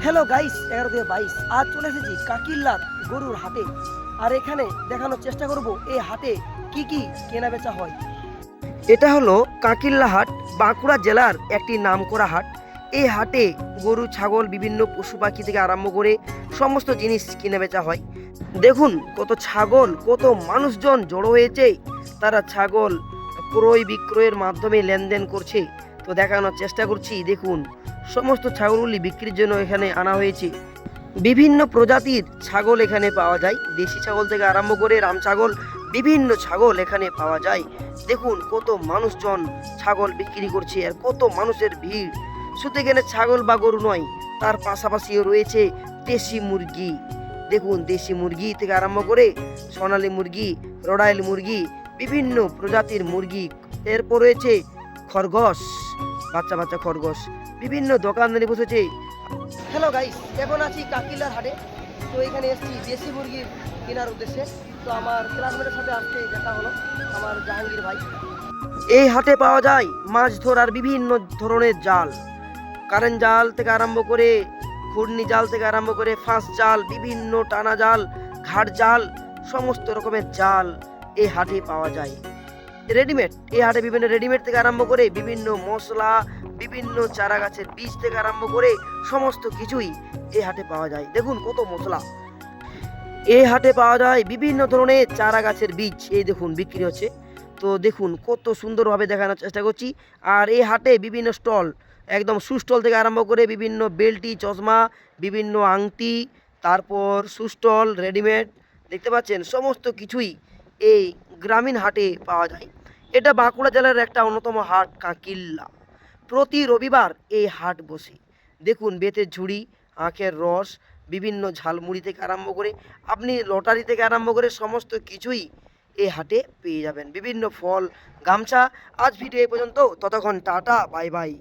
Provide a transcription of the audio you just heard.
Hello guys, 11 থেকে 22 আজ চলে এসেছি কাকিল্লার গরুর হাটে। আর এখানে দেখানোর চেষ্টা করব এই হাটে কি কি কেনা বেচা হয়। এটা হলো কাকিল্লা হাট, বাঁকুড়া জেলার একটি নামকরা হাট। এই হাটে গরু, ছাগল, বিভিন্ন পশু পাখি থেকে আরম্ভ করে সমস্ত জিনিস কেনা বেচা হয়। দেখুন কত ছাগল, কত মানুষজন জড়ো হয়েছে। তারা ছাগল ক্রয় বিক্রয়ের মাধ্যমে লেনদেন করছে। তো দেখানোর চেষ্টা করছি। দেখুন সমস্ত ছাগলগুলি বিক্রির জন্য এখানে আনা হয়েছে। বিভিন্ন প্রজাতির ছাগল এখানে পাওয়া যায়, দেশি ছাগল থেকে আরম্ভ করে রাম ছাগল, বিভিন্ন ছাগল এখানে পাওয়া যায়। দেখুন কত মানুষজন ছাগল বিক্রি করছে আর কত মানুষের ভিড়। শুধু এখানে ছাগল বা গরু নয়, তার পাশাপাশিও রয়েছে দেশি মুরগি। দেখুন দেশি মুরগি থেকে আরম্ভ করে সোনালী মুরগি, রডাইল মুরগি, বিভিন্ন প্রজাতির মুরগি। এরপর রয়েছে খরগোশ, বাচ্চা বাচ্চা খরগোশ। বিভিন্ন দোকানদারি বসেছে। হ্যালো গাইস, এখন আছি কাকিলার হাটে। তো এখানে এসেছি দেশি মুরগি কেনার উদ্দেশ্যে। তো আমার ক্লাসমেটের সাথে আজকে দেখা হলো, আমার জাহাঙ্গীর ভাই। এই হাটে পাওয়া যায় মাছ ধরার বিভিন্ন ধরনের জাল, কারেন্ট জাল থেকে আরম্ভ করে ঘূর্ণি জাল থেকে আরম্ভ করে ফাঁস জাল, বিভিন্ন টানা জাল, ঘাট জাল, সমস্ত রকমের জাল এই হাটে পাওয়া যায়। রেডিমেড, এই হাটে বিভিন্ন রেডিমেড থেকে আরম্ভ করে বিভিন্ন মশলা, বিভিন্ন চারা গাছের বীজ থেকে আরম্ভ করে সমস্ত কিছুই এই হাটে পাওয়া যায়। দেখুন কত মশলা এই হাটে পাওয়া যায়, বিভিন্ন ধরনের চারা গাছের বীজ এই দেখুন বিক্রি হচ্ছে। তো দেখুন কত সুন্দরভাবে দেখানোর চেষ্টা করছি। আর এই হাটে বিভিন্ন স্টল, একদম সুস্টল থেকে আরম্ভ করে বিভিন্ন বেল্টি, চশমা, বিভিন্ন আংটি, তারপর সুস্টল, রেডিমেড, দেখতে পাচ্ছেন সমস্ত কিছুই এই গ্রামীণ হাটে পাওয়া যায়। এটা বাঁকুড়া জেলার একটা অন্যতম হাট কাকিল্লা। প্রতি রবিবার এই হাট বসে। দেখুন বেতের ঝুড়ি, আখের রস, বিভিন্ন ঝালমুড়ি থেকে আরম্ভ করে আপনি লটারি থেকে আরম্ভ করে সমস্ত কিছুই এই হাটে পেয়ে যাবেন। বিভিন্ন ফল, গামছা। আজ ভিডিও এই পর্যন্ত, ততক্ষণ টাটা, বাই বাই।